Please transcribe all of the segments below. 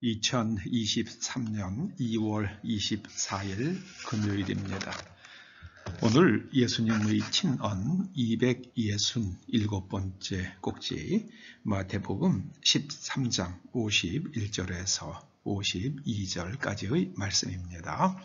2023년 2월 24일 금요일입니다. 오늘 예수님의 친언 267번째 꼭지 마태복음 13장 51절에서 52절까지의 말씀입니다.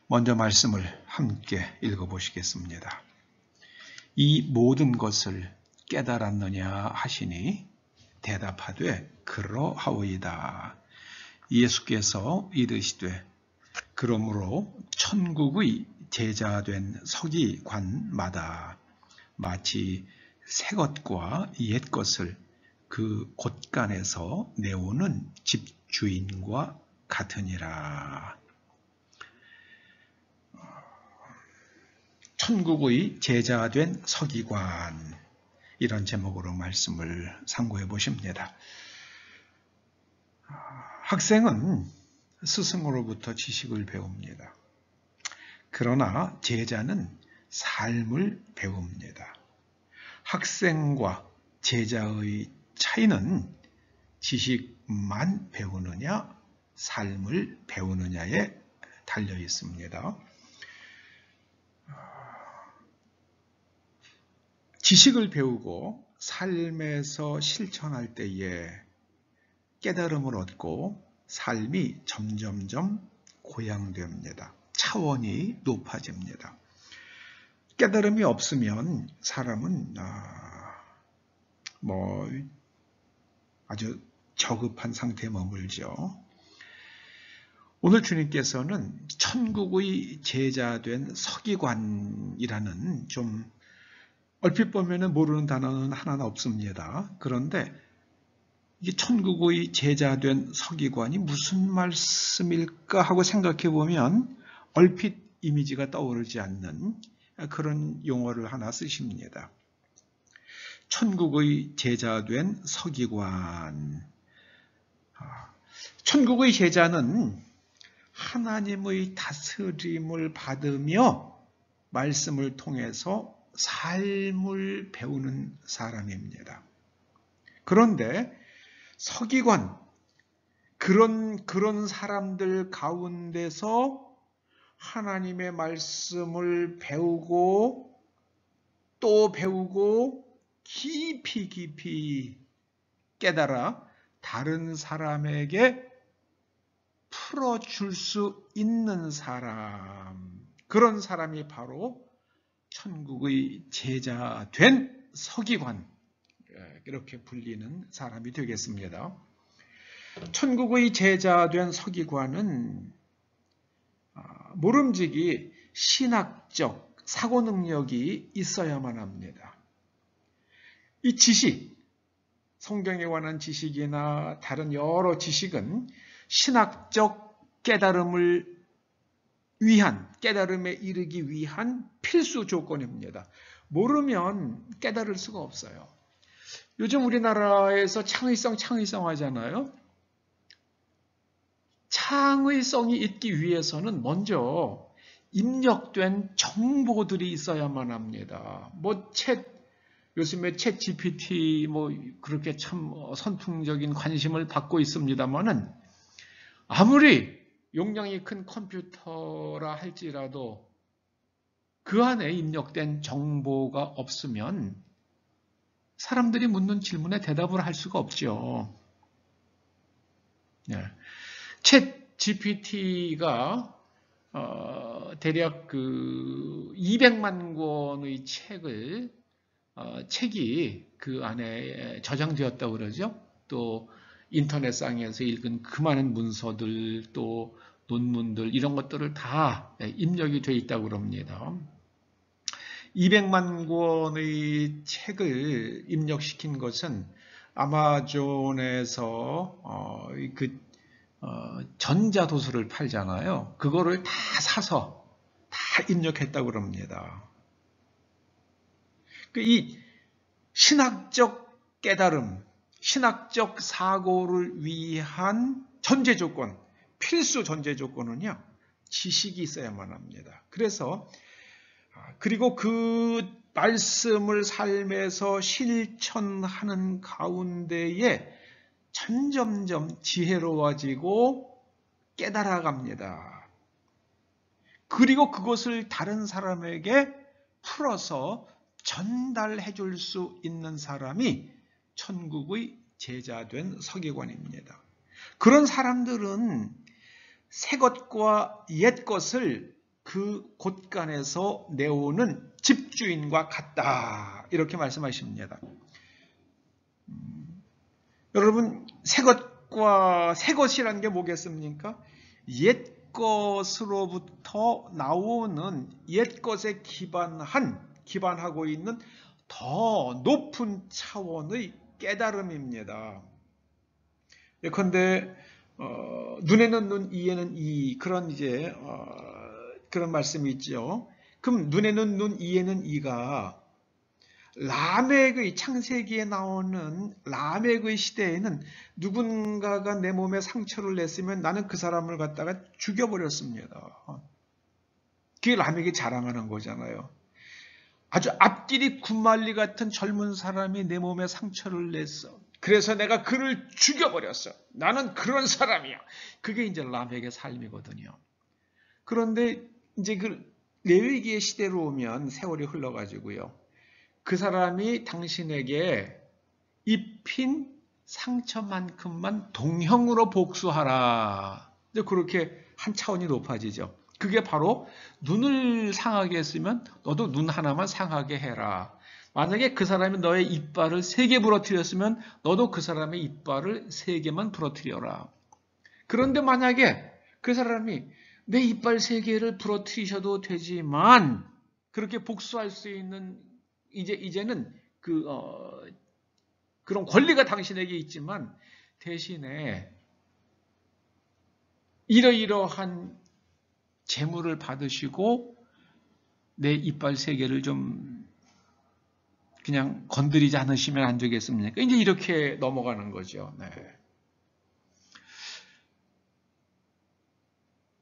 먼저 말씀을 함께 읽어보시겠습니다. 이 모든 것을 깨달았느냐 하시니 대답하되 그러하오이다. 예수께서 이르시되 그러므로 천국의 제자된 서기관마다 마치 새 것과 옛 것을 그 곳간에서 내오는 집주인과 같으니라. 천국의 제자된 서기관, 이런 제목으로 말씀을 상고해 보십니다. 학생은 스승으로부터 지식을 배웁니다. 그러나 제자는 삶을 배웁니다. 학생과 제자의 차이는 지식만 배우느냐, 삶을 배우느냐에 달려 있습니다. 지식을 배우고 삶에서 실천할 때에 깨달음을 얻고 삶이 점점점 고양됩니다. 차원이 높아집니다. 깨달음이 없으면 사람은 아주 저급한 상태에 머물죠. 오늘 주님께서는 천국의 제자된 서기관이라는 좀 얼핏 보면 모르는 단어는 하나는 없습니다. 그런데 이게 천국의 제자된 서기관이 무슨 말씀일까 하고 생각해 보면 얼핏 이미지가 떠오르지 않는 그런 용어를 하나 쓰십니다. 천국의 제자된 서기관. 천국의 제자는 하나님의 다스림을 받으며 말씀을 통해서 삶을 배우는 사람입니다. 그런데 서기관, 그런 사람들 가운데서 하나님의 말씀을 배우고 또 배우고 깊이 깨달아 다른 사람에게 풀어줄 수 있는 사람, 그런 사람이 바로 천국의 제자 된 서기관, 이렇게 불리는 사람이 되겠습니다. 천국의 제자 된 서기관은 모름지기 신학적 사고 능력이 있어야만 합니다. 이 지식, 성경에 관한 지식이나 다른 여러 지식은 신학적 깨달음을 위한, 깨달음에 이르기 위한 필수 조건입니다. 모르면 깨달을 수가 없어요. 요즘 우리나라에서 창의성 하잖아요. 창의성이 있기 위해서는 먼저 입력된 정보들이 있어야만 합니다. 요즘에 챗 GPT 그렇게 참 선풍적인 관심을 받고 있습니다만은 아무리 용량이 큰 컴퓨터라 할지라도 그 안에 입력된 정보가 없으면 사람들이 묻는 질문에 대답을 할 수가 없죠. 챗 GPT가 대략 200만 권의 책이 그 안에 저장되었다고 그러죠. 또 인터넷상에서 읽은 그 많은 문서들, 또 논문들, 이런 것들을 다 입력이 되어 있다고 그럽니다. 200만 권의 책을 입력시킨 것은 아마존에서 전자도서를 팔잖아요. 그거를 다 사서 다 입력했다고 그럽니다. 이 신학적 깨달음, 신학적 사고를 위한 전제 조건, 필수 전제 조건은요, 지식이 있어야만 합니다. 그리고 그 말씀을 삶에서 실천하는 가운데에 점점점 지혜로워지고 깨달아갑니다. 그리고 그것을 다른 사람에게 풀어서 전달해 줄 수 있는 사람이 천국의 제자된 서기관입니다. 그런 사람들은 새 것과 옛 것을 그 곳간에서 내오는 집주인과 같다. 이렇게 말씀하십니다. 여러분, 새 것이라는 게 뭐겠습니까? 옛 것으로부터 나오는 옛 것에 기반하고 있는 더 높은 차원의 깨달음입니다. 예컨대 눈에는 눈, 이에는 이, 그런 그런 말씀이 있죠. 그럼 눈에는 눈, 이에는 이가 라멕의 창세기에 나오는 라멕의 시대에는 누군가가 내 몸에 상처를 냈으면 나는 그 사람을 갖다가 죽여버렸습니다. 그게 라멕이 자랑하는 거잖아요. 아주 앞길이 군말리 같은 젊은 사람이 내 몸에 상처를 냈어. 그래서 내가 그를 죽여버렸어. 나는 그런 사람이야. 그게 이제 라멕의 삶이거든요. 그런데 이제 그 레위기의 시대로 오면 세월이 흘러가지고요. 그 사람이 당신에게 입힌 상처만큼만 동형으로 복수하라. 이제 그렇게 한 차원이 높아지죠. 그게 바로 눈을 상하게 했으면 너도 눈 하나만 상하게 해라. 만약에 그 사람이 너의 이빨을 3개 부러뜨렸으면 너도 그 사람의 이빨을 3개만 부러뜨려라. 그런데 만약에 그 사람이 내 이빨 3개를 부러뜨리셔도 되지만 그렇게 복수할 수 있는 이제는 그런 권리가 당신에게 있지만 대신에 이러이러한 재물을 받으시고 내 이빨 3개를 좀 그냥 건드리지 않으시면 안 되겠습니까? 이제 이렇게 넘어가는 거죠. 네.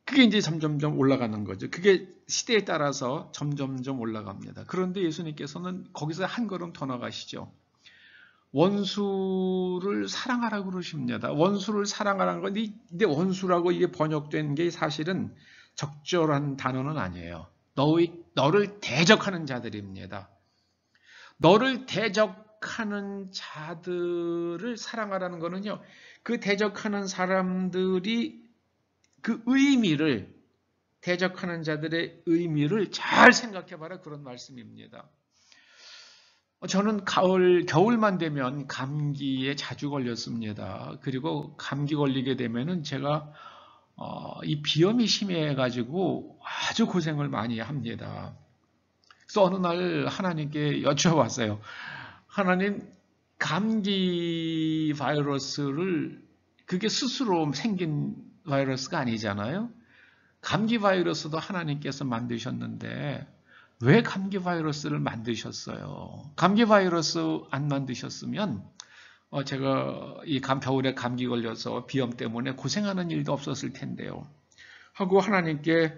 그게 이제 점점점 올라가는 거죠. 그게 시대에 따라서 점점점 올라갑니다. 그런데 예수님께서는 거기서 한 걸음 더 나가시죠. 원수를 사랑하라고 그러십니다. 원수를 사랑하라는 건데, 근데 원수라고 이게 번역된 게 사실은 적절한 단어는 아니에요. 너를 대적하는 자들입니다. 너를 대적하는 자들을 사랑하라는 거는요, 그 대적하는 사람들이 그 의미를, 대적하는 자들의 의미를 잘 생각해봐라, 그런 말씀입니다. 저는 겨울만 되면 감기에 자주 걸렸습니다. 그리고 감기 걸리게 되면은 제가 이 비염이 심해가지고 아주 고생을 많이 합니다. 그래서 어느 날 하나님께 여쭤봤어요. 하나님, 감기 바이러스를, 그게 스스로 생긴 바이러스가 아니잖아요. 감기 바이러스도 하나님께서 만드셨는데 왜 감기 바이러스를 만드셨어요? 감기 바이러스 안 만드셨으면 제가 겨울에 감기 걸려서 비염 때문에 고생하는 일도 없었을 텐데요. 하고 하나님께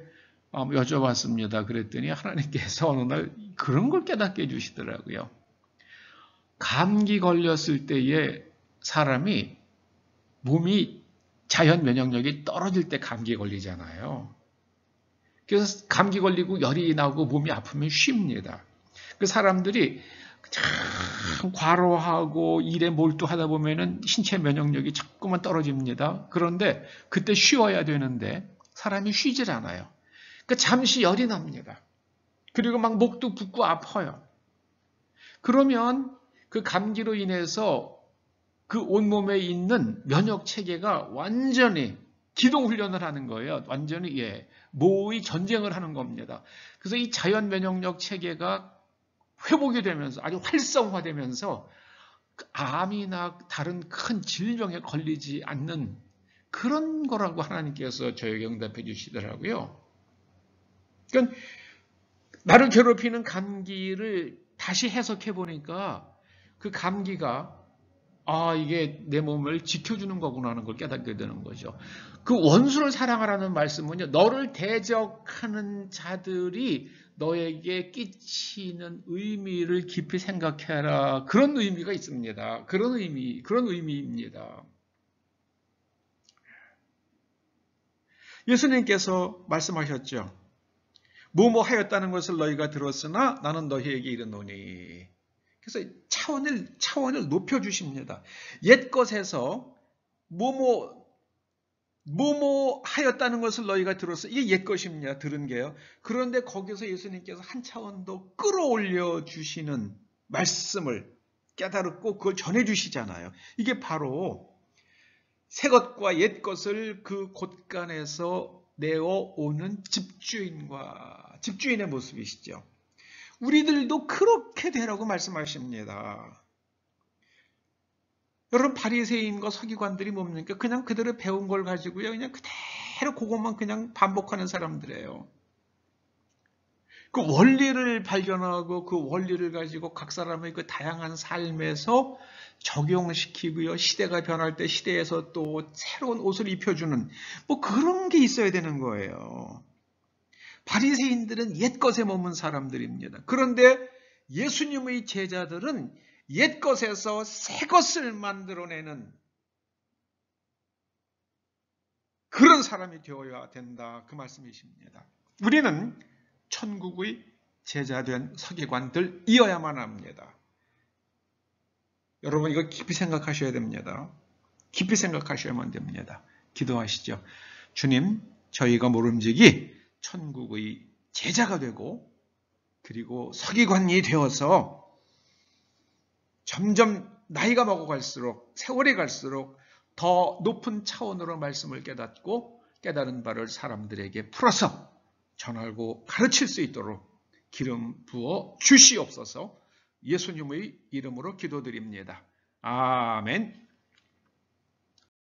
여쭤봤습니다. 그랬더니 하나님께서 어느 날 그런 걸 깨닫게 해주시더라고요. 감기 걸렸을 때에 사람이 몸이 자연 면역력이 떨어질 때 감기 걸리잖아요. 그래서 감기 걸리고 열이 나고 몸이 아프면 쉽니다. 그 사람들이 참 과로하고 일에 몰두하다 보면은 신체 면역력이 자꾸만 떨어집니다. 그런데 그때 쉬어야 되는데 사람이 쉬질 않아요. 그러니까 잠시 열이 납니다. 그리고 막 목도 붓고 아파요. 그러면 그 감기로 인해서 그 온몸에 있는 면역 체계가 완전히 기동 훈련을 하는 거예요. 완전히 모의 전쟁을 하는 겁니다. 그래서 이 자연 면역력 체계가 회복이 되면서 아주 활성화되면서 암이나 다른 큰 질병에 걸리지 않는 그런 거라고 하나님께서 저에게 응답해 주시더라고요. 그러니까 나를 괴롭히는 감기를 다시 해석해 보니까 그 감기가 이게 내 몸을 지켜주는 거구나 하는 걸 깨닫게 되는 거죠. 그 원수를 사랑하라는 말씀은요, 너를 대적하는 자들이 너에게 끼치는 의미를 깊이 생각해라. 그런 의미가 있습니다. 그런 의미입니다. 예수님께서 말씀하셨죠. 뭐뭐 하였다는 것을 너희가 들었으나 나는 너희에게 이르노니. 그래서 차원을 높여주십니다. 옛것에서 뭐뭐 하였다는 것을 너희가 들었어. 이게 옛것입니다. 들은 게요. 그런데 거기서 예수님께서 한 차원 더 끌어올려 주시는 말씀을 깨달았고 그걸 전해주시잖아요. 이게 바로 새것과 옛것을 그 곳간에서 내어오는 집주인의 모습이시죠. 우리들도 그렇게 되라고 말씀하십니다. 여러분, 바리새인과 서기관들이 뭡니까? 그냥 그대로 배운 걸 가지고요, 그냥 그대로 그것만 그냥 반복하는 사람들이에요. 그 원리를 발견하고 그 원리를 가지고 각 사람의 그 다양한 삶에서 적용시키고요, 시대가 변할 때 시대에서 또 새로운 옷을 입혀주는 뭐 그런 게 있어야 되는 거예요. 바리새인들은 옛것에 머문 사람들입니다. 그런데 예수님의 제자들은 옛것에서 새것을 만들어내는 그런 사람이 되어야 된다. 그 말씀이십니다. 우리는 천국의 제자된 서기관들이어야만 합니다. 여러분, 이거 깊이 생각하셔야 됩니다. 깊이 생각하셔야만 됩니다. 기도하시죠. 주님, 저희가 모름지기 천국의 제자가 되고 그리고 서기관이 되어서 점점 나이가 먹어갈수록 세월이 갈수록 더 높은 차원으로 말씀을 깨닫고 깨달은 바를 사람들에게 풀어서 전하고 가르칠 수 있도록 기름 부어 주시옵소서. 예수님의 이름으로 기도드립니다. 아멘.